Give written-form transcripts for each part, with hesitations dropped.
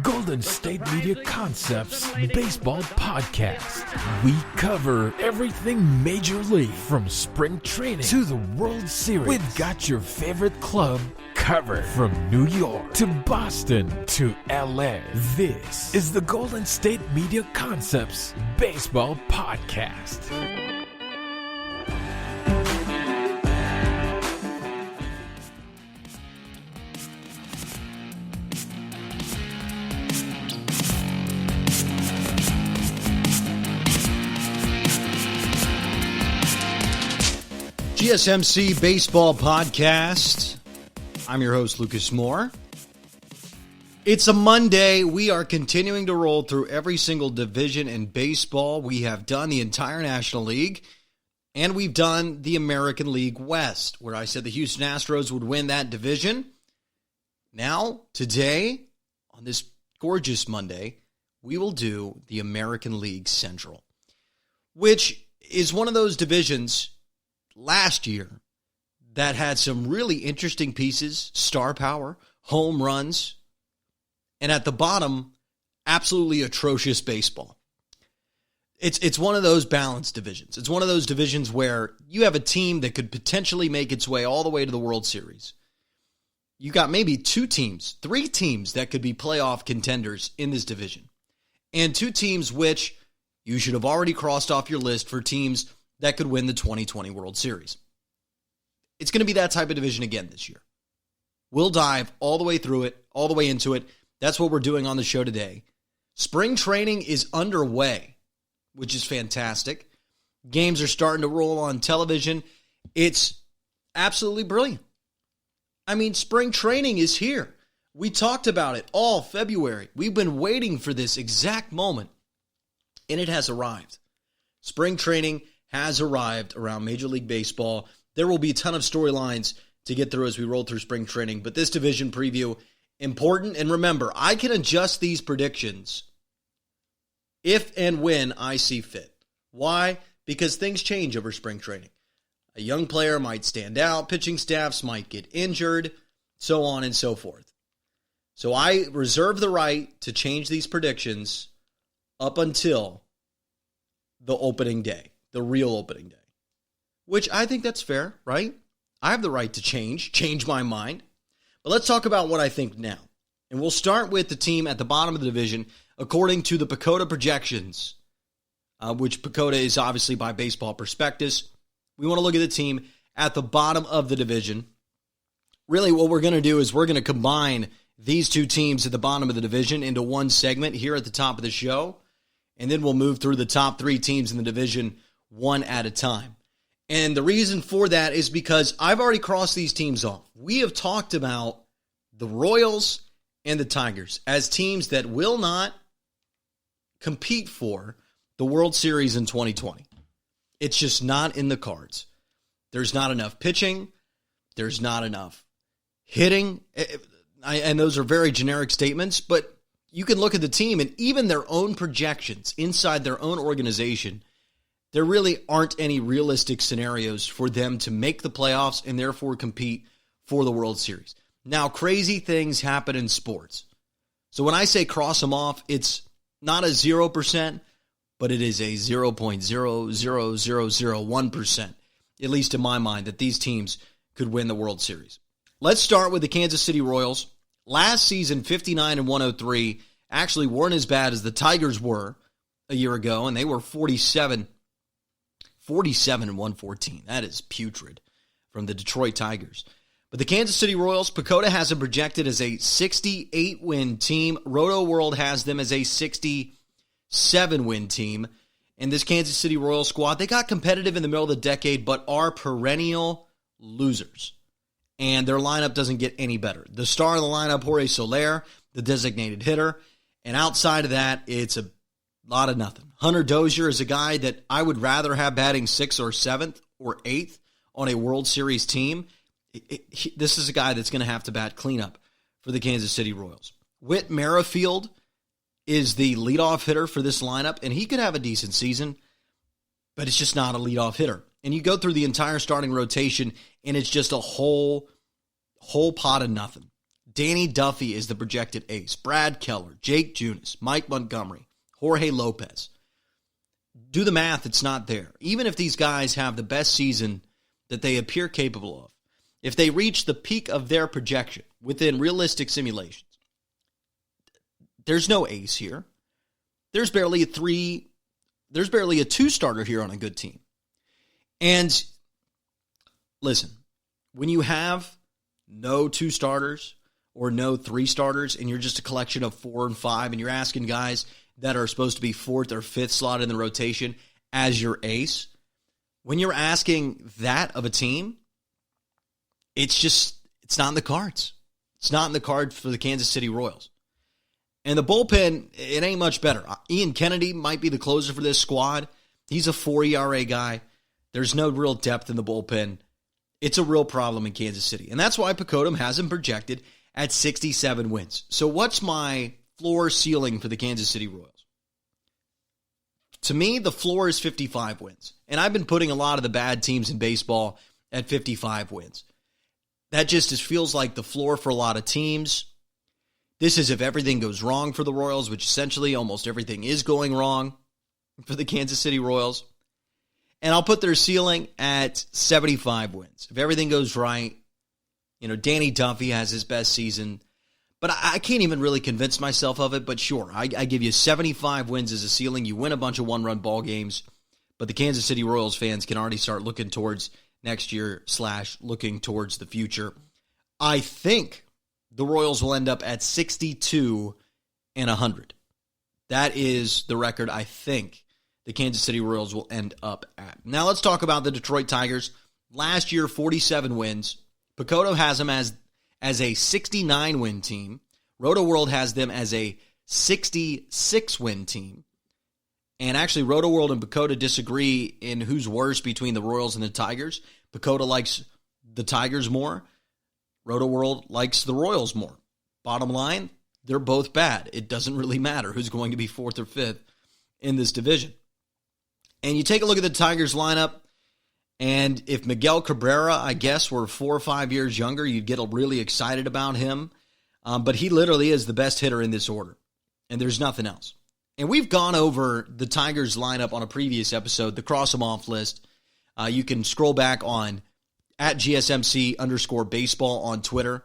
Golden State Media Concepts Baseball Podcast. We cover everything Major League, from spring training to the World Series. We've got your favorite club covered, from New York to Boston to LA. This is the Golden State Media Concepts Baseball Podcast. GSMC Baseball Podcast. I'm your host, Lucas Moore. It's a Monday. We are continuing to roll through every single division in baseball. We have done the entire National League, and we've done the American League West, where I said the Houston Astros would win that division. Now, today, on this gorgeous Monday, we will do the American League Central, which is one of those divisions last year that had some really interesting pieces, star power, home runs, and at the bottom, absolutely atrocious baseball. It's one of those balanced divisions. It's one of those divisions where you have a team that could potentially make its way all the way to the World Series. You got maybe three teams that could be playoff contenders in this division, and two teams which you should have already crossed off your list for teams that could win the 2020 World Series. It's going to be that type of division again this year. We'll dive all the way through it, all the way into it. That's what we're doing on the show today. Spring training is underway, which is fantastic. Games are starting to roll on television. It's absolutely brilliant. I mean, spring training is here. We talked about it all February. We've been waiting for this exact moment, and it has arrived. Spring training has arrived around Major League Baseball. There will be a ton of storylines to get through as we roll through spring training, but this division preview, important. And remember, I can adjust these predictions if and when I see fit. Why? Because things change over spring training. A young player might stand out, pitching staffs might get injured, so on and so forth. So I reserve the right to change these predictions up until the opening day. The real opening day, which I think that's fair, right? I have the right to change my mind. But let's talk about what I think now. And we'll start with the team at the bottom of the division, according to the PECOTA projections, which PECOTA is obviously by Baseball Prospectus. We want to look at the team at the bottom of the division. Really, what we're going to do is we're going to combine these two teams at the bottom of the division into one segment here at the top of the show. And then we'll move through the top three teams in the division one at a time. And the reason for that is because I've already crossed these teams off. We have talked about the Royals and the Tigers as teams that will not compete for the World Series in 2020. It's just not in the cards. There's not enough pitching. There's not enough hitting. And those are very generic statements, but you can look at the team and even their own projections inside their own organization. There really aren't any realistic scenarios for them to make the playoffs and therefore compete for the World Series. Now, crazy things happen in sports. So when I say cross them off, it's not a 0%, but it is a 0.00001%, at least in my mind, that these teams could win the World Series. Let's start with the Kansas City Royals. Last season, 59-103, actually weren't as bad as the Tigers were a year ago, and they were 47-114. That is putrid from the Detroit Tigers. But the Kansas City Royals, PECOTA has them projected as a 68-win team. Roto World has them as a 67-win team. And this Kansas City Royals squad, they got competitive in the middle of the decade, but are perennial losers. And their lineup doesn't get any better. The star of the lineup, Jorge Soler, the designated hitter. And outside of that, it's a lot of nothing. Hunter Dozier is a guy that I would rather have batting 6th or 7th or 8th on a World Series team. This is a guy that's going to have to bat cleanup for the Kansas City Royals. Whit Merrifield is the leadoff hitter for this lineup, and he could have a decent season, but it's just not a leadoff hitter. And you go through the entire starting rotation, and it's just a whole pot of nothing. Danny Duffy is the projected ace. Brad Keller, Jake Junis, Mike Montgomery, Jorge Lopez. Do the math, it's not there. Even if these guys have the best season that they appear capable of, if they reach the peak of their projection within realistic simulations, there's no ace here. There's barely a two-starter here on a good team. And listen, when you have no two starters or no three starters and you're just a collection of 4 and 5 and you're asking guys that are supposed to be 4th or 5th slot in the rotation as your ace, when you're asking that of a team, it's not in the cards. It's not in the cards for the Kansas City Royals. And the bullpen, it ain't much better. Ian Kennedy might be the closer for this squad. He's a 4 ERA guy. There's no real depth in the bullpen. It's a real problem in Kansas City. And that's why Pecodum has him projected at 67 wins. So what's my floor ceiling for the Kansas City Royals? To me, the floor is 55 wins. And I've been putting a lot of the bad teams in baseball at 55 wins. That just feels like the floor for a lot of teams. This is if everything goes wrong for the Royals, which essentially almost everything is going wrong for the Kansas City Royals. And I'll put their ceiling at 75 wins. If everything goes right, Danny Duffy has his best season. But I can't even really convince myself of it. But sure, I give you 75 wins as a ceiling. You win a bunch of one-run ball games. But the Kansas City Royals fans can already start looking towards next year / looking towards the future. I think the Royals will end up at 62 and 100. That is the record I think the Kansas City Royals will end up at. Now let's talk about the Detroit Tigers. Last year, 47 wins. Pecotto has them as a 69-win team. RotoWorld has them as a 66-win team. And actually, RotoWorld and Pecotto disagree in who's worse between the Royals and the Tigers. Pecotto likes the Tigers more. RotoWorld likes the Royals more. Bottom line, they're both bad. It doesn't really matter who's going to be 4th or 5th in this division. And you take a look at the Tigers lineup, and if Miguel Cabrera, I guess, were 4 or 5 years younger, you'd get really excited about him. But he literally is the best hitter in this order, and there's nothing else. And we've gone over the Tigers lineup on a previous episode, the cross them off list. You can scroll back on at GSMC_baseball on Twitter,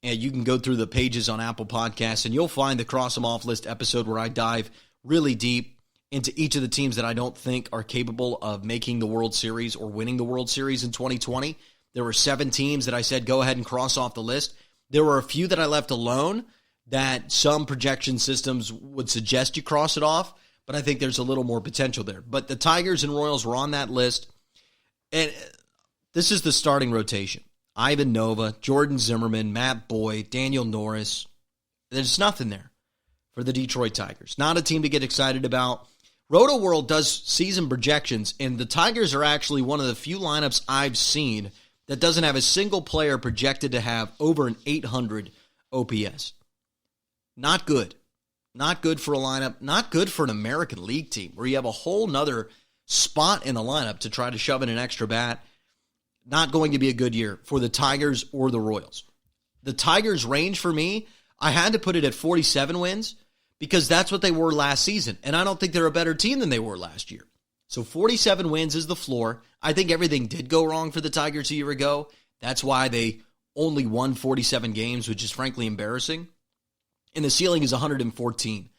and you can go through the pages on Apple Podcasts, and you'll find the cross them off list episode where I dive really deep into each of the teams that I don't think are capable of making the World Series or winning the World Series in 2020. There were 7 teams that I said go ahead and cross off the list. There were a few that I left alone that some projection systems would suggest you cross it off, but I think there's a little more potential there. But the Tigers and Royals were on that list, and this is the starting rotation. Ivan Nova, Jordan Zimmerman, Matt Boyd, Daniel Norris. There's nothing there for the Detroit Tigers. Not a team to get excited about. RotoWorld does season projections, and the Tigers are actually one of the few lineups I've seen that doesn't have a single player projected to have over an 800 OPS. Not good. Not good for a lineup. Not good for an American League team where you have a whole nother spot in the lineup to try to shove in an extra bat. Not going to be a good year for the Tigers or the Royals. The Tigers' range for me, I had to put it at 47 wins because that's what they were last season. And I don't think they're a better team than they were last year. So 47 wins is the floor. I think everything did go wrong for the Tigers a year ago. That's why they only won 47 games, which is frankly embarrassing. And the ceiling is 114.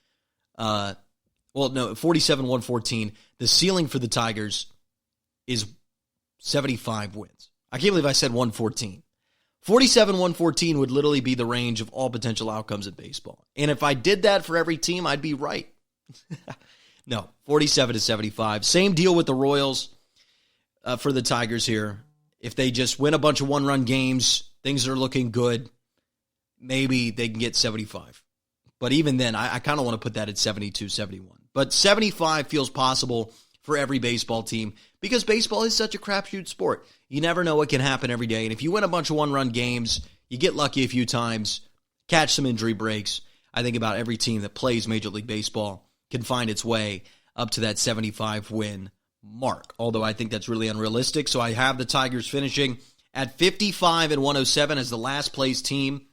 47-114. The ceiling for the Tigers is 75 wins. I can't believe I said 114. 47-114 would literally be the range of all potential outcomes in baseball. And if I did that for every team, I'd be right. No, 47-75. Same deal with the Royals for the Tigers here. If they just win a bunch of one-run games, things are looking good, maybe they can get 75. But even then, I kind of want to put that at 72-71. But 75 feels possible for every baseball team because baseball is such a crapshoot sport. You never know what can happen every day. And if you win a bunch of one-run games, you get lucky a few times, catch some injury breaks. I think about every team that plays Major League Baseball can find its way up to that 75-win mark, although I think that's really unrealistic. So I have the Tigers finishing at 55-107 as the last place team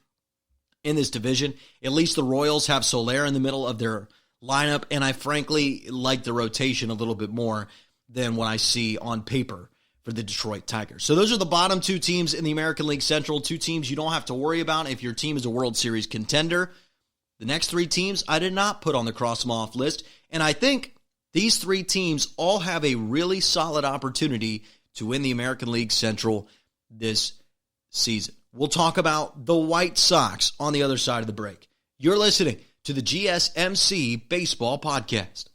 in this division. At least the Royals have Soler in the middle of their lineup, and I frankly like the rotation a little bit more than what I see on paper for the Detroit Tigers. So those are the bottom two teams in the American League Central, two teams you don't have to worry about if your team is a World Series contender. The next three teams I did not put on the cross them off list, and I think these three teams all have a really solid opportunity to win the American League Central this season. We'll talk about the White Sox on the other side of the break. You're listening to the GSMC Baseball Podcast.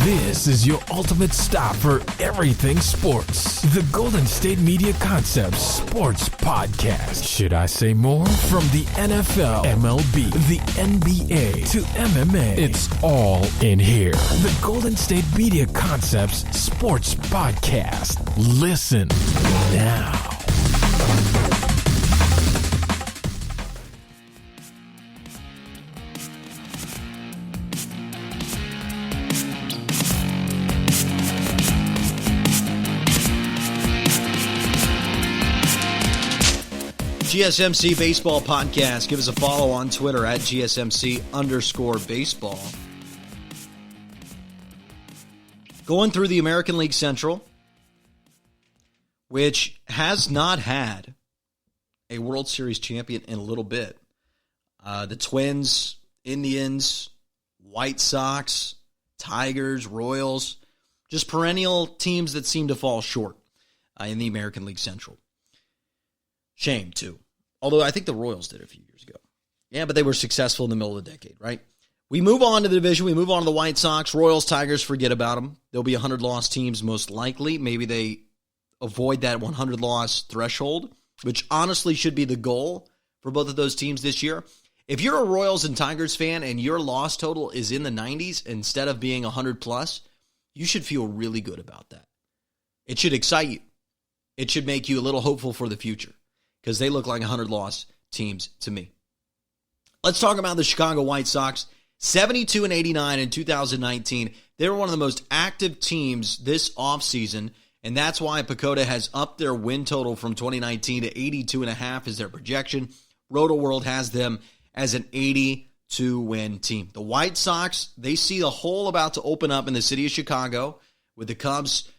This is your ultimate stop for everything sports. The Golden State Media Concepts Sports Podcast. Should I say more? From the NFL, MLB, the NBA to MMA, it's all in here. The Golden State Media Concepts Sports Podcast. Listen now. GSMC Baseball Podcast. Give us a follow on Twitter at GSMC_baseball. Going through the American League Central, which has not had a World Series champion in a little bit. The Twins, Indians, White Sox, Tigers, Royals, just perennial teams that seem to fall short in the American League Central. Shame, too. Although I think the Royals did a few years ago. Yeah, but they were successful in the middle of the decade, right? We move on to the division. We move on to the White Sox. Royals, Tigers, forget about them. There'll be 100-loss teams most likely. Maybe they avoid that 100-loss threshold, which honestly should be the goal for both of those teams this year. If you're a Royals and Tigers fan and your loss total is in the 90s instead of being 100+, you should feel really good about that. It should excite you. It should make you a little hopeful for the future, because they look like 100-loss teams to me. Let's talk about the Chicago White Sox. 72-89 in 2019. They were one of the most active teams this offseason, and that's why Pacoda has upped their win total from 2019 to 82.5 is their projection. Roto-World has them as an 82-win team. The White Sox, they see the hole about to open up in the city of Chicago with the Cubs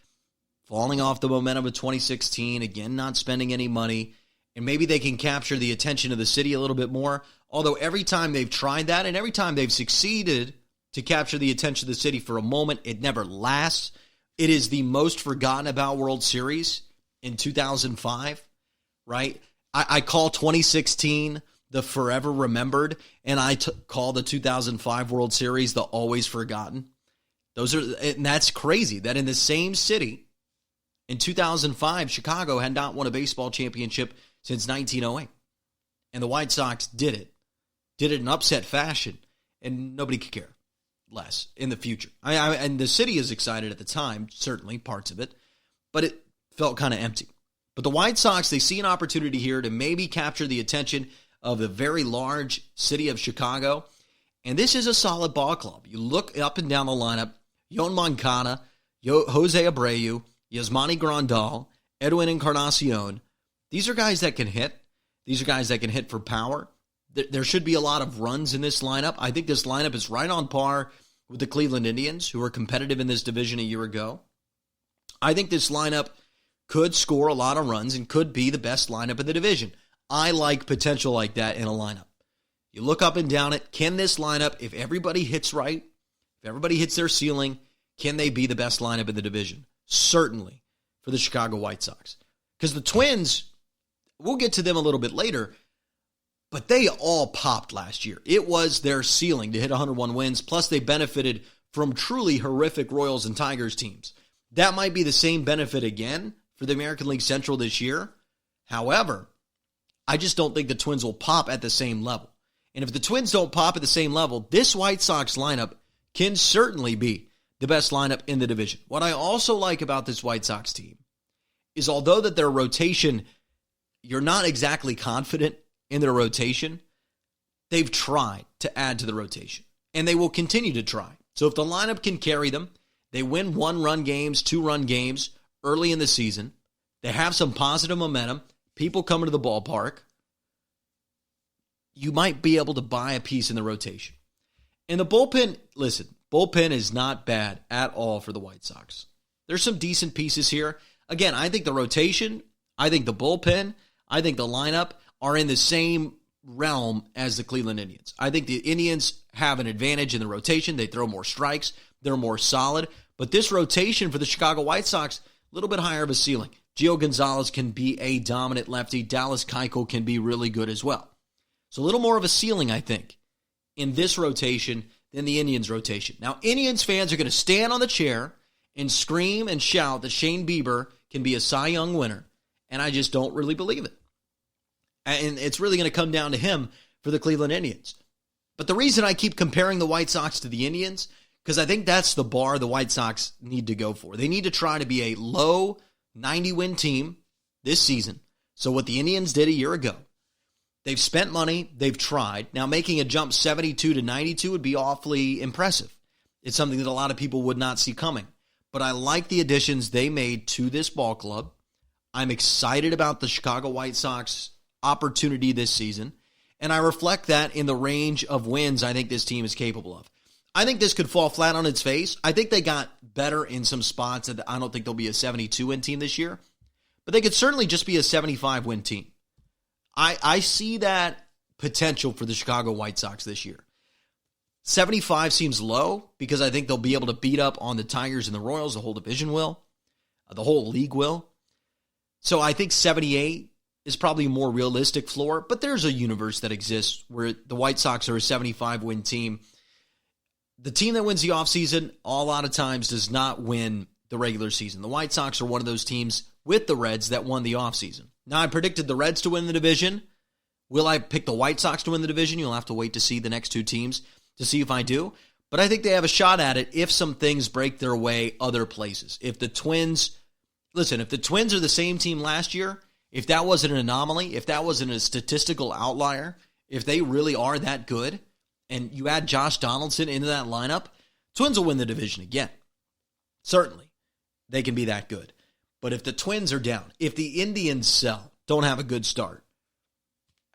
falling off the momentum of 2016, again not spending any money. And maybe they can capture the attention of the city a little bit more. Although every time they've tried that and every time they've succeeded to capture the attention of the city for a moment, it never lasts. It is the most forgotten about World Series in 2005, right? I call 2016 the forever remembered, and I call the 2005 World Series the always forgotten. And that's crazy that in the same city in 2005, Chicago had not won a baseball championship since 1908. And the White Sox did it in upset fashion, and nobody could care less in the future. And the city is excited at the time, certainly parts of it, but it felt kind of empty. But the White Sox, they see an opportunity here to maybe capture the attention of the very large city of Chicago, and this is a solid ball club. You look up and down the lineup, Yoan Moncada, Jose Abreu, Yasmani Grandal, Edwin Encarnacion. These are guys that can hit. These are guys that can hit for power. There should be a lot of runs in this lineup. I think this lineup is right on par with the Cleveland Indians, who were competitive in this division a year ago. I think this lineup could score a lot of runs and could be the best lineup in the division. I like potential like that in a lineup. You look up and down it. Can this lineup, if everybody hits right, if everybody hits their ceiling, can they be the best lineup in the division? Certainly for the Chicago White Sox. Because the Twins, we'll get to them a little bit later, but they all popped last year. It was their ceiling to hit 101 wins, plus they benefited from truly horrific Royals and Tigers teams. That might be the same benefit again for the American League Central this year. However, I just don't think the Twins will pop at the same level. And if the Twins don't pop at the same level, this White Sox lineup can certainly be the best lineup in the division. What I also like about this White Sox team is although that their rotation, you're not exactly confident in their rotation, they've tried to add to the rotation. And they will continue to try. So if the lineup can carry them, they win 1-run games, 2-run games early in the season, they have some positive momentum, people coming to the ballpark, you might be able to buy a piece in the rotation. And the bullpen, listen, bullpen is not bad at all for the White Sox. There's some decent pieces here. Again, I think the rotation, I think the bullpen, I think the lineup are in the same realm as the Cleveland Indians. I think the Indians have an advantage in the rotation. They throw more strikes. They're more solid. But this rotation for the Chicago White Sox, a little bit higher of a ceiling. Gio Gonzalez can be a dominant lefty. Dallas Keuchel can be really good as well. So a little more of a ceiling, I think, in this rotation than the Indians rotation. Now, Indians fans are going to stand on the chair and scream and shout that Shane Bieber can be a Cy Young winner, and I just don't really believe it. And it's really going to come down to him for the Cleveland Indians. But the reason I keep comparing the White Sox to the Indians, because I think that's the bar the White Sox need to go for. They need to try to be a low 90-win team this season. So what the Indians did a year ago, they've spent money, they've tried. Now making a jump 72 to 92 would be awfully impressive. It's something that a lot of people would not see coming. But I like the additions they made to this ball club. I'm excited about the Chicago White Sox opportunity this season, and I reflect that in the range of wins I think this team is capable of. I think this could fall flat on its face. I think they got better in some spots. I don't think they'll be a 72-win team this year, but they could certainly just be a 75-win team. I see that potential for the Chicago White Sox this year. 75 seems low because I think they'll be able to beat up on the Tigers and the Royals. The whole division will. The whole league will. So I think 78 is probably a more realistic floor, but there's a universe that exists where the White Sox are a 75-win team. The team that wins the offseason a lot of times does not win the regular season. The White Sox are one of those teams with the Reds that won the offseason. Now, I predicted the Reds to win the division. Will I pick the White Sox to win the division? You'll have to wait to see the next two teams to see if I do. But I think they have a shot at it if some things break their way other places. If the Twins are the same team last year, if that wasn't an anomaly, if that wasn't a statistical outlier, if they really are that good, and you add Josh Donaldson into that lineup, Twins will win the division again. Certainly, they can be that good. But if the Twins are down, if the Indians don't have a good start,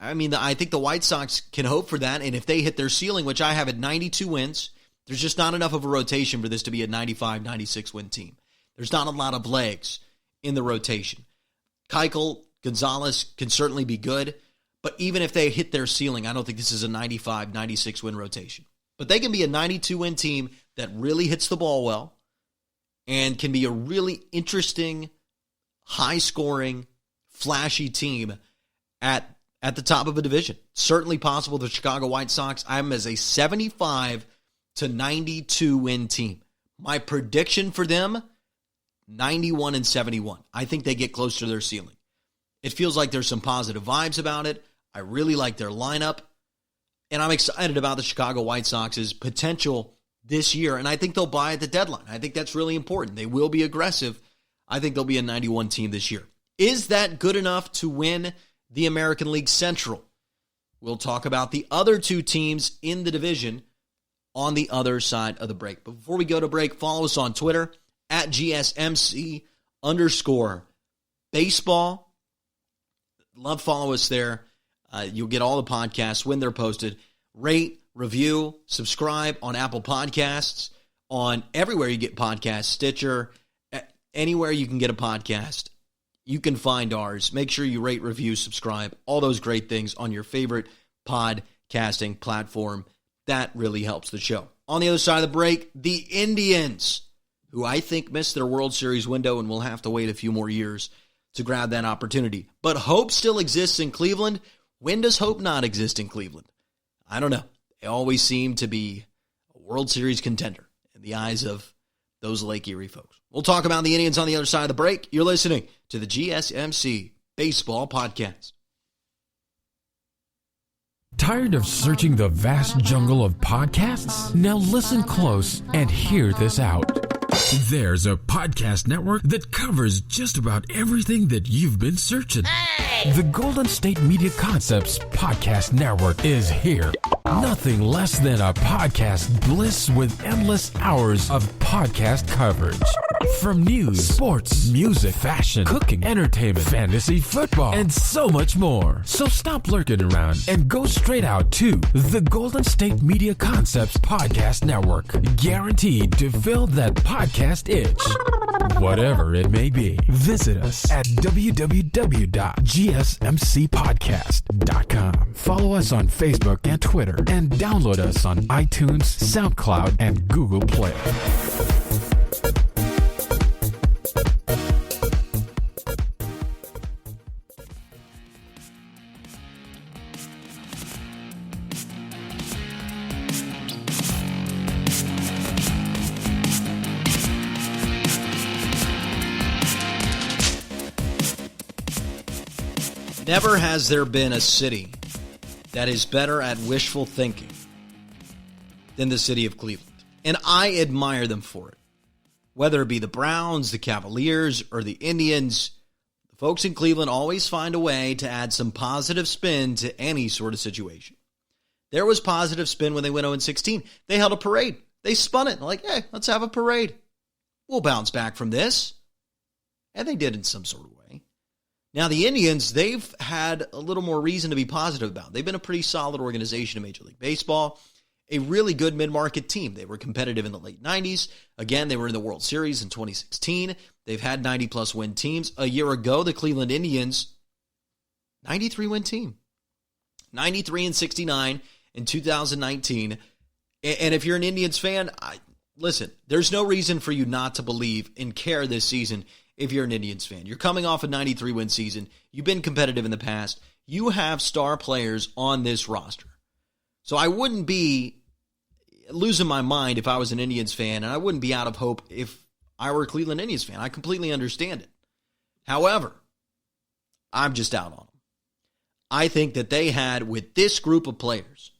I think the White Sox can hope for that, and if they hit their ceiling, which I have at 92 wins, there's just not enough of a rotation for this to be a 95, 96-win team. There's not a lot of legs in the rotation. Keuchel, Gonzalez can certainly be good, but even if they hit their ceiling, I don't think this is a 95, 96-win rotation. But they can be a 92-win team that really hits the ball well and can be a really interesting, high-scoring, flashy team at the top of a division. Certainly possible the Chicago White Sox. I'm as a 75 to 92-win team. My prediction for them, 91 and 71. I think they get close to their ceiling. It feels like there's some positive vibes about it. I really like their lineup. And I'm excited about the Chicago White Sox's potential this year. And I think they'll buy at the deadline. I think that's really important. They will be aggressive. I think they'll be a 91 team this year. Is that good enough to win the American League Central? We'll talk about the other two teams in the division on the other side of the break. But before we go to break, follow us on Twitter at GSMC_baseball. Love follow us there. You'll get all the podcasts when they're posted. Rate, review, subscribe on Apple Podcasts, on everywhere you get podcasts, Stitcher, anywhere you can get a podcast. You can find ours. Make sure you rate, review, subscribe, all those great things on your favorite podcasting platform. That really helps the show. On the other side of the break, the Indians, who I think missed their World Series window and will have to wait a few more years to grab that opportunity. But hope still exists in Cleveland. When does hope not exist in Cleveland? I don't know. They always seem to be a World Series contender in the eyes of those Lake Erie folks. We'll talk about the Indians on the other side of the break. You're listening to the GSMC Baseball Podcast. Tired of searching the vast jungle of podcasts? Now listen close and hear this out. There's a podcast network that covers just about everything that you've been searching. Hey! The Golden State Media Concepts Podcast Network is here. Nothing less than a podcast bliss with endless hours of podcast coverage. From news, sports, music, fashion, cooking, entertainment, fantasy, football, and so much more. So stop lurking around and go straight out to the Golden State Media Concepts Podcast Network. Guaranteed to fill that podcast itch. Whatever it may be. Visit us at www.gsmcpodcast.com. Follow us on Facebook and Twitter, and download us on iTunes, SoundCloud, and Google Play. Never has there been a city that is better at wishful thinking than the city of Cleveland. And I admire them for it. Whether it be the Browns, the Cavaliers, or the Indians, the folks in Cleveland always find a way to add some positive spin to any sort of situation. There was positive spin when they went 0-16. They held a parade. They spun it. Like, hey, let's have a parade. We'll bounce back from this. And they did in some sort of way. Now, the Indians, they've had a little more reason to be positive about. They've been a pretty solid organization in Major League Baseball, a really good mid-market team. They were competitive in the late 90s. Again, they were in the World Series in 2016. They've had 90-plus win teams. A year ago, the Cleveland Indians, 93-win team. 93-69 in 2019. And if you're an Indians fan, listen, there's no reason for you not to believe and care this season. If you're an Indians fan, you're coming off a 93-win season. You've been competitive in the past. You have star players on this roster. So I wouldn't be losing my mind if I was an Indians fan, and I wouldn't be out of hope if I were a Cleveland Indians fan. I completely understand it. However, I'm just out on them. I think that they had, with this group of players,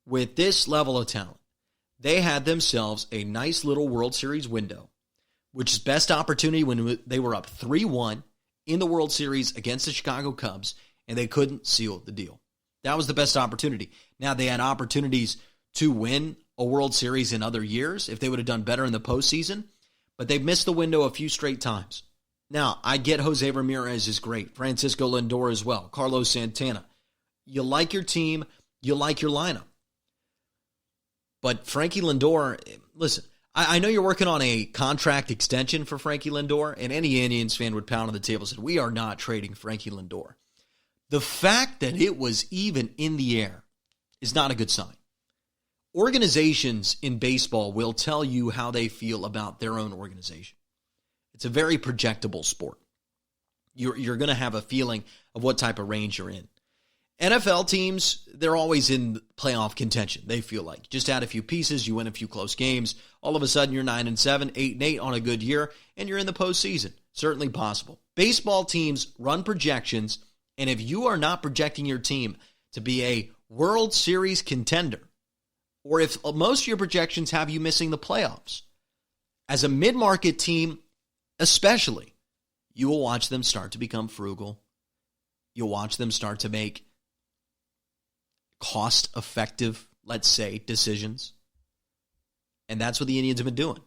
with this level of talent, they had themselves a nice little World Series window, which is best opportunity when they were up 3-1 in the World Series against the Chicago Cubs, and they couldn't seal the deal. That was the best opportunity. Now, they had opportunities to win a World Series in other years if they would have done better in the postseason, but they've missed the window a few straight times. Now, I get Jose Ramirez is great, Francisco Lindor as well, Carlos Santana. You like your team, you like your lineup. But Frankie Lindor, listen, I know you're working on a contract extension for Frankie Lindor, and any Indians fan would pound on the table and say, we are not trading Frankie Lindor. The fact that it was even in the air is not a good sign. Organizations in baseball will tell you how they feel about their own organization. It's a very projectable sport. You're going to have a feeling of what type of range you're in. NFL teams, they're always in playoff contention, they feel like. Just add a few pieces, you win a few close games, all of a sudden you're 9-7, 8-8 on a good year, and you're in the postseason. Certainly possible. Baseball teams run projections, and if you are not projecting your team to be a World Series contender, or if most of your projections have you missing the playoffs, as a mid-market team especially, you will watch them start to become frugal. You'll watch them start to make cost-effective, let's say, decisions. And that's what the Indians have been doing.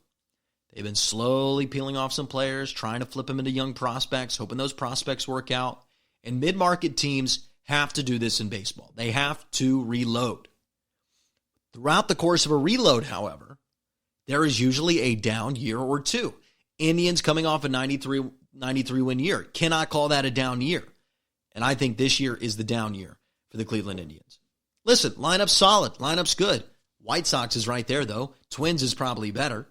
They've been slowly peeling off some players, trying to flip them into young prospects, hoping those prospects work out. And mid-market teams have to do this in baseball. They have to reload. Throughout the course of a reload, however, there is usually a down year or two. Indians coming off a 93-win year. Cannot call that a down year. And I think this year is the down year for the Cleveland Indians. Listen, lineup's solid. Lineup's good. White Sox is right there, though. Twins is probably better.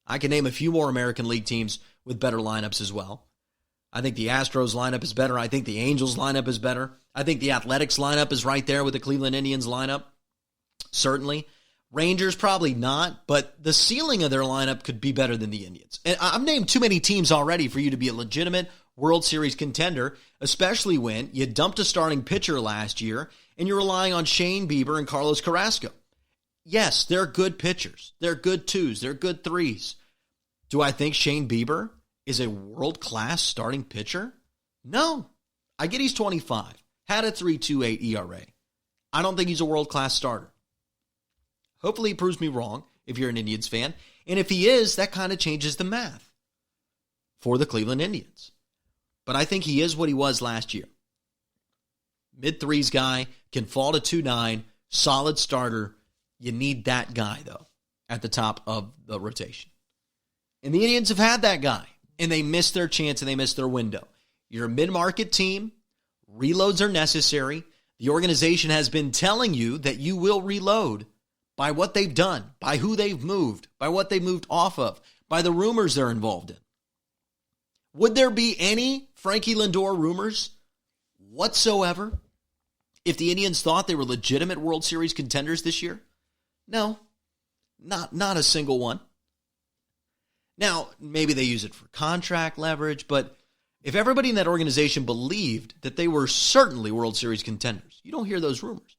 I can name a few more American League teams with better lineups as well. I think the Astros lineup is better. I think the Angels lineup is better. I think the Athletics lineup is right there with the Cleveland Indians lineup. Certainly. Rangers, probably not, but the ceiling of their lineup could be better than the Indians. And I've named too many teams already for you to be a legitimate World Series contender, especially when you dumped a starting pitcher last year and you're relying on Shane Bieber and Carlos Carrasco. Yes, they're good pitchers. They're good twos. They're good threes. Do I think Shane Bieber is a world-class starting pitcher? No. I get he's 25. Had a 3.28 ERA. I don't think he's a world-class starter. Hopefully he proves me wrong if you're an Indians fan. And if he is, that kind of changes the math. for the Cleveland Indians. But I think he is what he was last year. Mid-threes guy, can fall to 2.9, solid starter. You need that guy, though, at the top of the rotation. And the Indians have had that guy, and they missed their chance and they missed their window. You're a mid-market team. Reloads are necessary. The organization has been telling you that you will reload by what they've done, by who they've moved, by what they've moved off of, by the rumors they're involved in. Would there be any Frankie Lindor rumors whatsoever if the Indians thought they were legitimate World Series contenders this year? No, not a single one. Now, maybe they use it for contract leverage, but if everybody in that organization believed that they were certainly World Series contenders, you don't hear those rumors.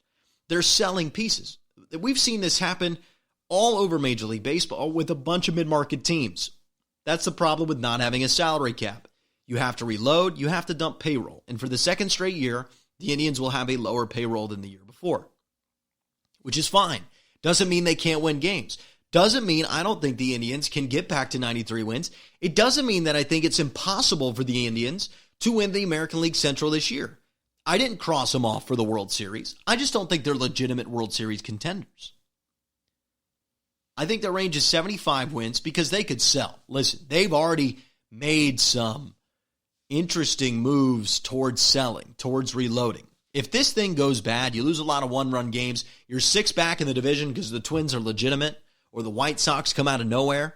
They're selling pieces. We've seen this happen all over Major League Baseball with a bunch of mid-market teams. That's the problem with not having a salary cap. You have to reload, you have to dump payroll. And for the second straight year, the Indians will have a lower payroll than the year before, which is fine. Doesn't mean they can't win games. Doesn't mean I don't think the Indians can get back to 93 wins. It doesn't mean that I think it's impossible for the Indians to win the American League Central this year. I didn't cross them off for the World Series. I just don't think they're legitimate World Series contenders. I think their range is 75 wins because they could sell. Listen, they've already made some interesting moves towards selling, towards reloading. If this thing goes bad, you lose a lot of one-run games, you're 6 back in the division because the Twins are legitimate, or the White Sox come out of nowhere,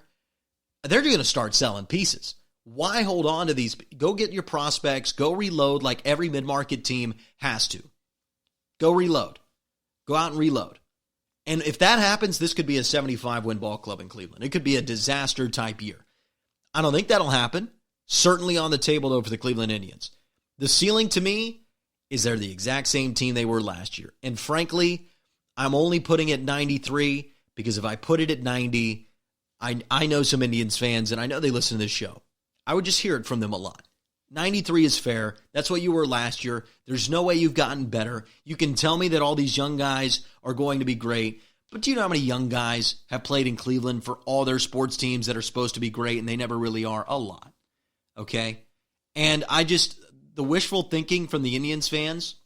they're going to start selling pieces. Why hold on to these? Go get your prospects. Go reload like every mid-market team has to. Go reload. Go out and reload. And if that happens, this could be a 75-win ball club in Cleveland. It could be a disaster-type year. I don't think that'll happen. Certainly on the table, though, for the Cleveland Indians. The ceiling, to me, is they're the exact same team they were last year. And frankly, I'm only putting it 93 because if I put it at 90, I know some Indians fans, and I know they listen to this show. I would just hear it from them a lot. 93 is fair. That's what you were last year. There's no way you've gotten better. You can tell me that all these young guys are going to be great, but do you know how many young guys have played in Cleveland for all their sports teams that are supposed to be great, and they never really are? A lot. Okay? And the wishful thinking from the Indians fans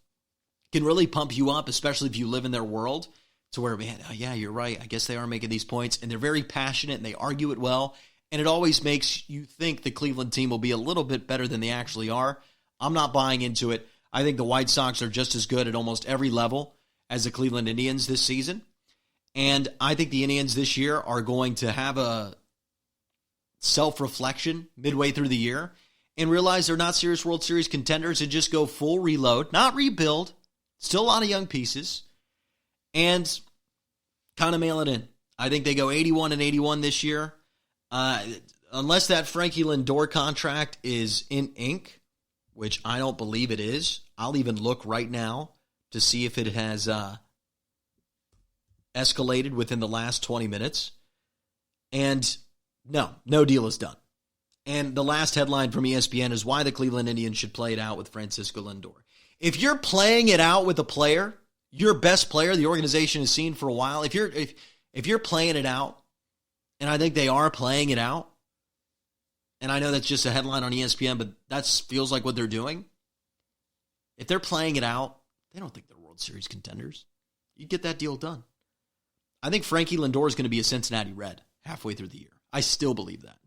can really pump you up, especially if you live in their world, to where, man, oh yeah, you're right. I guess they are making these points, and they're very passionate, and they argue it well. And it always makes you think the Cleveland team will be a little bit better than they actually are. I'm not buying into it. I think the White Sox are just as good at almost every level as the Cleveland Indians this season. And I think the Indians this year are going to have a self-reflection midway through the year and realize they're not serious World Series contenders and just go full reload, not rebuild, still a lot of young pieces, and kind of mail it in. I think they go 81-81 this year. Unless that Frankie Lindor contract is in ink, which I don't believe it is. I'll even look right now to see if it has escalated within the last 20 minutes. And no deal is done. And the last headline from ESPN is why the Cleveland Indians should play it out with Francisco Lindor. If you're playing it out with a player, your best player the organization has seen for a while, if you're playing it out, and I think they are playing it out. And I know that's just a headline on ESPN, but that feels like what they're doing. If they're playing it out, they don't think they're World Series contenders. You get that deal done. I think Frankie Lindor is going to be a Cincinnati Red halfway through the year. I still believe that.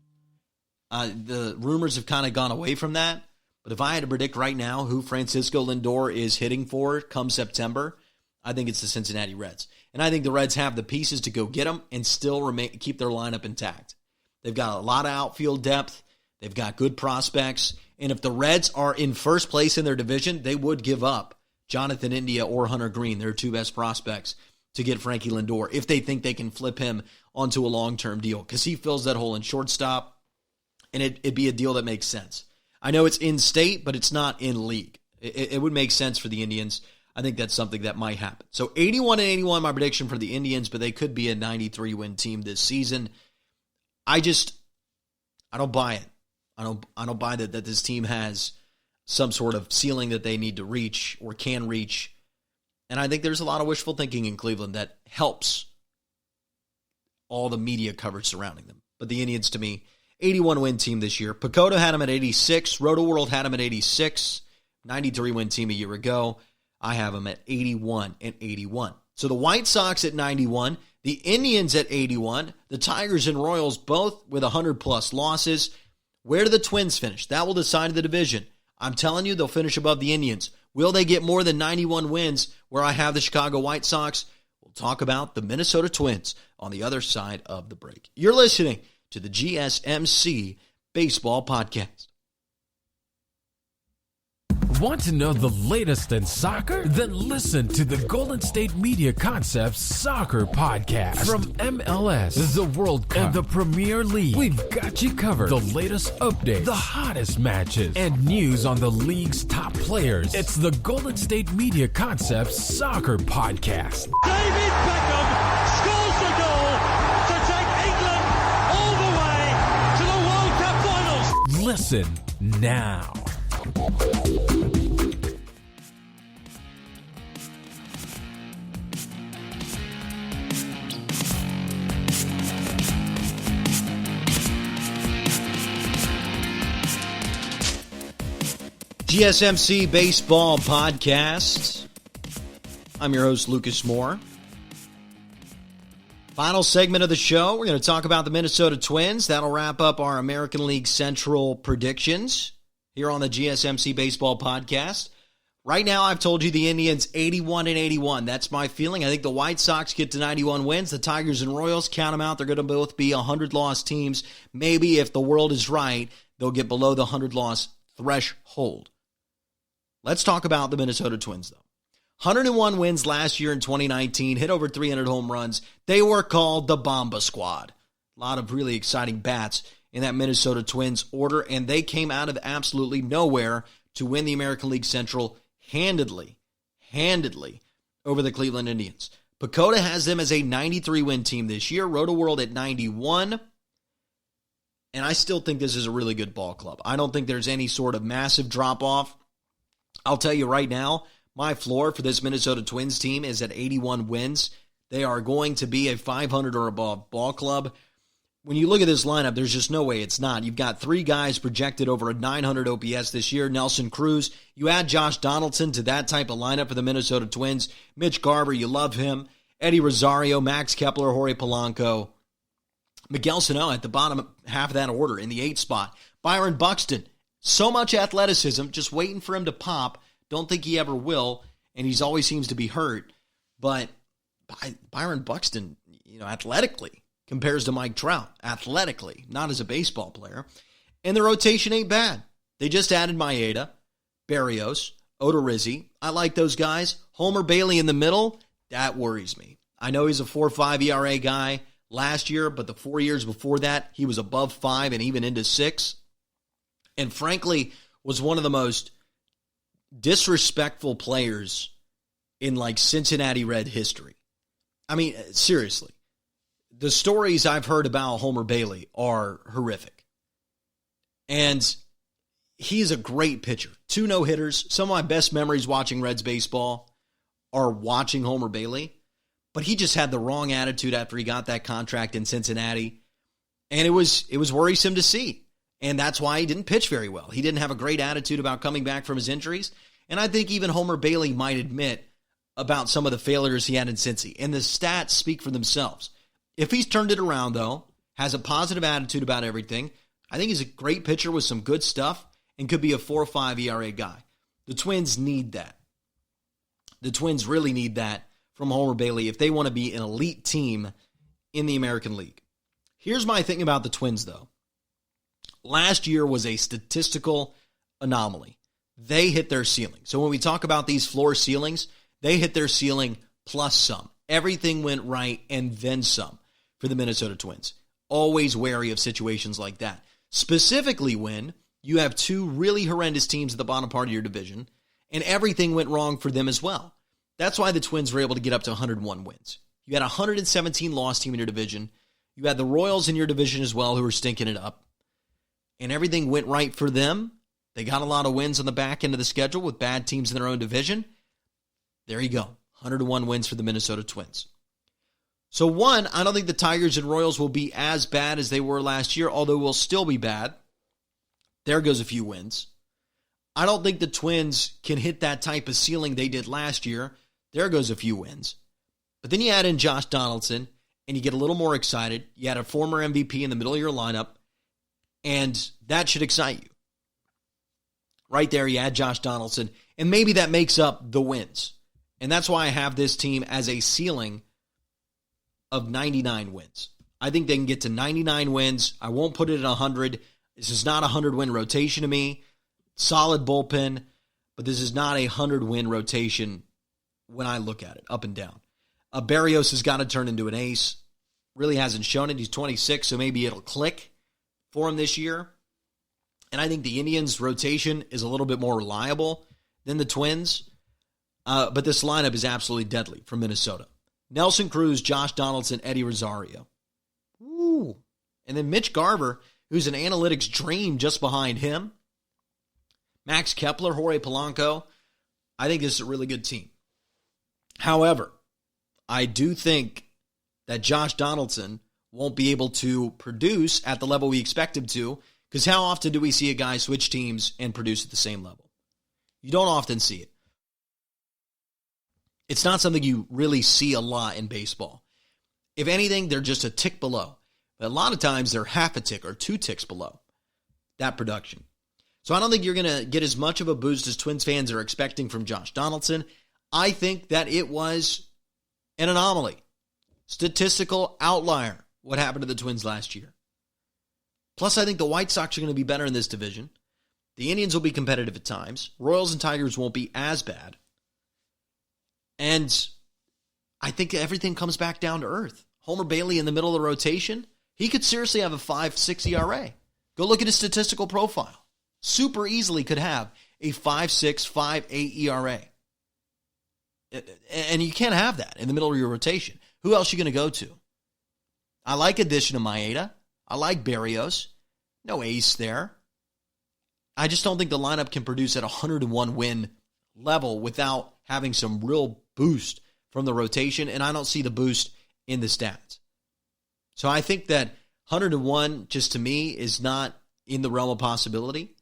The rumors have kind of gone away from that. But if I had to predict right now who Francisco Lindor is hitting for come September, I think it's the Cincinnati Reds. And I think the Reds have the pieces to go get them and still keep their lineup intact. They've got a lot of outfield depth. They've got good prospects. And if the Reds are in first place in their division, they would give up Jonathan India or Hunter Green, their two best prospects, to get Frankie Lindor if they think they can flip him onto a long-term deal because he fills that hole in shortstop, and it'd be a deal that makes sense. I know it's in state, but it's not in league. It would make sense for the Indians. I think that's something that might happen. So 81-81, my prediction for the Indians, but they could be a 93-win team this season. I don't buy it. I don't buy that this team has some sort of ceiling that they need to reach or can reach. And I think there's a lot of wishful thinking in Cleveland that helps all the media coverage surrounding them. But the Indians, to me, 81 win team this year. Pacoda had them at 86. Roto World had them at 86. 93 win team a year ago. I have them at 81 and 81. So the White Sox at 91, the Indians at 81, the Tigers and Royals both with 100-plus losses. Where do the Twins finish? That will decide the division. I'm telling you, they'll finish above the Indians. Will they get more than 91 wins where I have the Chicago White Sox? We'll talk about the Minnesota Twins on the other side of the break. You're listening to the GSMC Baseball Podcast. Want to know the latest in soccer? Then listen to the Golden State Media Concepts Soccer Podcast. From MLS, the World Cup, and the Premier League, we've got you covered. The latest updates, the hottest matches, and news on the league's top players. It's the Golden State Media Concepts Soccer Podcast. David Beckham scores the goal to take England all the way to the World Cup finals. Listen now. GSMC Baseball Podcast. I'm your host, Lukas Moore. Final segment of the show, we're going to talk about the Minnesota Twins. That'll wrap up our American League Central predictions here on the GSMC Baseball Podcast. Right now, I've told you the Indians 81 and 81. That's my feeling. I think the White Sox get to 91 wins. The Tigers and Royals, count them out. They're going to both be 100-loss teams. Maybe if the world is right, they'll get below the 100-loss threshold. Let's talk about the Minnesota Twins, though. 101 wins last year in 2019, hit over 300 home runs. They were called the Bomba Squad. A lot of really exciting bats in that Minnesota Twins order, and they came out of absolutely nowhere to win the American League Central handedly over the Cleveland Indians. Pacoda has them as a 93-win team this year, Roto World at 91, and I still think this is a really good ball club. I don't think there's any sort of massive drop-off. I'll tell you right now, my floor for this Minnesota Twins team is at 81 wins. They are going to be a 500 or above ball club. When you look at this lineup, there's just no way it's not. You've got three guys projected over a 900 OPS this year. Nelson Cruz. You add Josh Donaldson to that type of lineup for the Minnesota Twins. Mitch Garver, you love him. Eddie Rosario, Max Kepler, Jorge Polanco. Miguel Sano at the bottom half of that order in the 8th spot. Byron Buxton. So much athleticism, just waiting for him to pop. Don't think he ever will, and he always seems to be hurt. But Byron Buxton, athletically, compares to Mike Trout. Athletically, not as a baseball player. And the rotation ain't bad. They just added Maeda, Berrios, Odorizzi. I like those guys. Homer Bailey in the middle, that worries me. I know he's a 4.5 ERA guy last year, but the 4 years before that, he was above 5 and even into 6. And frankly, was one of the most disrespectful players in Cincinnati Red history. I mean, seriously, the stories I've heard about Homer Bailey are horrific. And he's a great pitcher. 2 no-hitters. Some of my best memories watching Reds baseball are watching Homer Bailey. But he just had the wrong attitude after he got that contract in Cincinnati. And it was worrisome to see. And that's why he didn't pitch very well. He didn't have a great attitude about coming back from his injuries. And I think even Homer Bailey might admit about some of the failures he had in Cincy. And the stats speak for themselves. If he's turned it around, though, has a positive attitude about everything, I think he's a great pitcher with some good stuff and could be a 4.5 ERA guy. The Twins need that. The Twins really need that from Homer Bailey if they want to be an elite team in the American League. Here's my thing about the Twins, though. Last year was a statistical anomaly. They hit their ceiling. So when we talk about these floor ceilings, they hit their ceiling plus some. Everything went right and then some for the Minnesota Twins. Always wary of situations like that. Specifically when you have 2 really horrendous teams at the bottom part of your division and everything went wrong for them as well. That's why the Twins were able to get up to 101 wins. You had a 117 loss team in your division. You had the Royals in your division as well who were stinking it up. And everything went right for them. They got a lot of wins on the back end of the schedule with bad teams in their own division. There you go. 101 wins for the Minnesota Twins. So one, I don't think the Tigers and Royals will be as bad as they were last year, although will still be bad. There goes a few wins. I don't think the Twins can hit that type of ceiling they did last year. There goes a few wins. But then you add in Josh Donaldson, and you get a little more excited. You had a former MVP in the middle of your lineup, and that should excite you. Right there, you add Josh Donaldson, and maybe that makes up the wins. And that's why I have this team as a ceiling of 99 wins. I think they can get to 99 wins. I won't put it at 100. This is not a 100-win rotation to me. Solid bullpen, but this is not a 100-win rotation when I look at it, up and down. Berrios has got to turn into an ace. Really hasn't shown it. He's 26, so maybe it'll click for him this year. And I think the Indians' rotation is a little bit more reliable than the Twins. But this lineup is absolutely deadly from Minnesota. Nelson Cruz, Josh Donaldson, Eddie Rosario. Ooh. And then Mitch Garver, who's an analytics dream just behind him. Max Kepler, Jorge Polanco. I think this is a really good team. However, I do think that Josh Donaldson won't be able to produce at the level we expect him to, because how often do we see a guy switch teams and produce at the same level? You don't often see it. It's not something you really see a lot in baseball. If anything, they're just a tick below. But a lot of times they're half a tick or 2 ticks below that production. So I don't think you're going to get as much of a boost as Twins fans are expecting from Josh Donaldson. I think that it was an anomaly. Statistical outlier, what happened to the Twins last year. Plus, I think the White Sox are going to be better in this division. The Indians will be competitive at times. Royals and Tigers won't be as bad. And I think everything comes back down to earth. Homer Bailey in the middle of the rotation, he could seriously have a 5.6 ERA. Go look at his statistical profile. Super easily could have a 5.6, 5.8 ERA. And you can't have that in the middle of your rotation. Who else are you going to go to? I like addition to Maeda. I like Berrios. No ace there. I just don't think the lineup can produce at a 101-win level without having some real boost from the rotation, and I don't see the boost in the stats. So I think that 101, just to me, is not in the realm of possibility.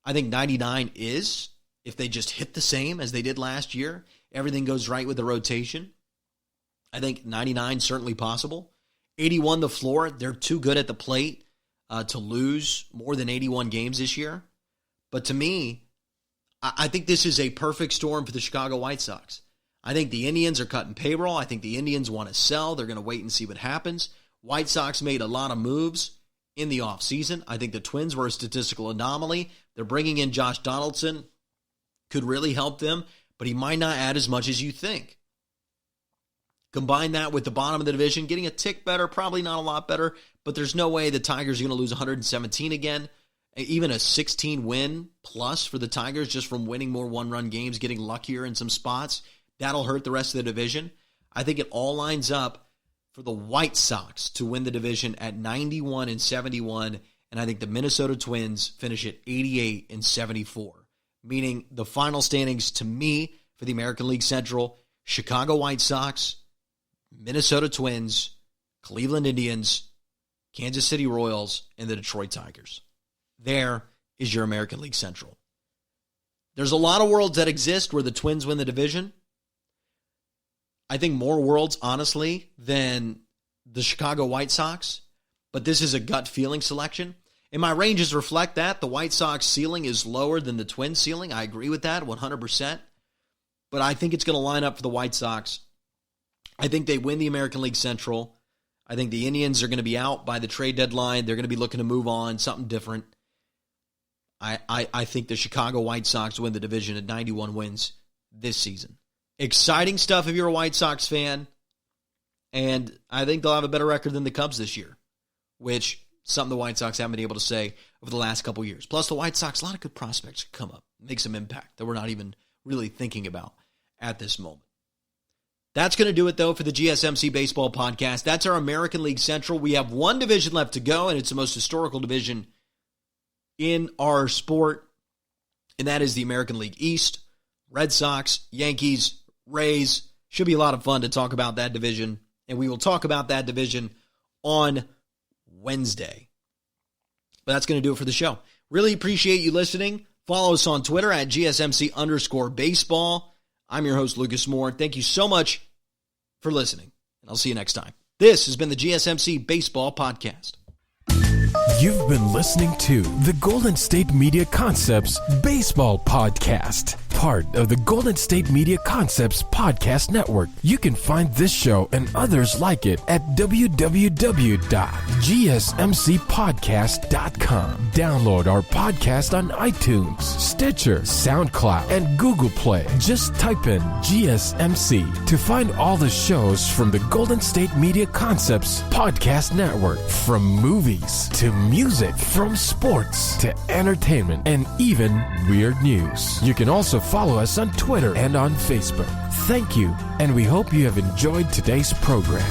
I think 99 is, if they just hit the same as they did last year. Everything goes right with the rotation. I think 99 certainly possible. 81 the floor. They're too good at the plate to lose more than 81 games this year. But to me, I think this is a perfect storm for the Chicago White Sox. I think the Indians are cutting payroll. I think the Indians want to sell. They're going to wait and see what happens. White Sox made a lot of moves in the offseason. I think the Twins were a statistical anomaly. They're bringing in Josh Donaldson. Could really help them, but he might not add as much as you think. Combine that with the bottom of the division, getting a tick better, probably not a lot better, but there's no way the Tigers are going to lose 117 again. Even a 16-win plus for the Tigers just from winning more one-run games, getting luckier in some spots, that'll hurt the rest of the division. I think it all lines up for the White Sox to win the division at 91-71, and I think the Minnesota Twins finish at 88-74, meaning the final standings to me for the American League Central, Chicago White Sox, Minnesota Twins, Cleveland Indians, Kansas City Royals, and the Detroit Tigers. There is your American League Central. There's a lot of worlds that exist where the Twins win the division. I think more worlds, honestly, than the Chicago White Sox. But this is a gut feeling selection. And my ranges reflect that. The White Sox ceiling is lower than the Twins ceiling. I agree with that 100%. But I think it's going to line up for the White Sox. I think they win the American League Central. I think the Indians are going to be out by the trade deadline. They're going to be looking to move on, something different. I think the Chicago White Sox win the division at 91 wins this season. Exciting stuff if you're a White Sox fan. And I think they'll have a better record than the Cubs this year, which something the White Sox haven't been able to say over the last couple of years. Plus, the White Sox, a lot of good prospects could come up, make some impact that we're not even really thinking about at this moment. That's going to do it, though, for the GSMC Baseball Podcast. That's our American League Central. We have one division left to go, and it's the most historical division in our sport, and that is the American League East. Red Sox, Yankees, Rays. Should be a lot of fun to talk about that division And we will talk about that division on Wednesday. But that's going to do it for the show. Really appreciate you listening. Follow us on Twitter at GSMC_baseball. I'm your host, Lukas Moore. Thank you so much for listening, and I'll see you next time. This has been the GSMC Baseball Podcast. You've been listening to the Golden State Media Concepts Baseball Podcast, part of the Golden State Media Concepts Podcast Network. You can find this show and others like it at www.gsmcpodcast.com. Download our podcast on iTunes, Stitcher, SoundCloud, and Google Play. Just type in GSMC to find all the shows from the Golden State Media Concepts Podcast Network, from movies to music, from sports to entertainment, and even weird news. You can also follow us on Twitter and on Facebook. Thank you, and we hope you have enjoyed today's program.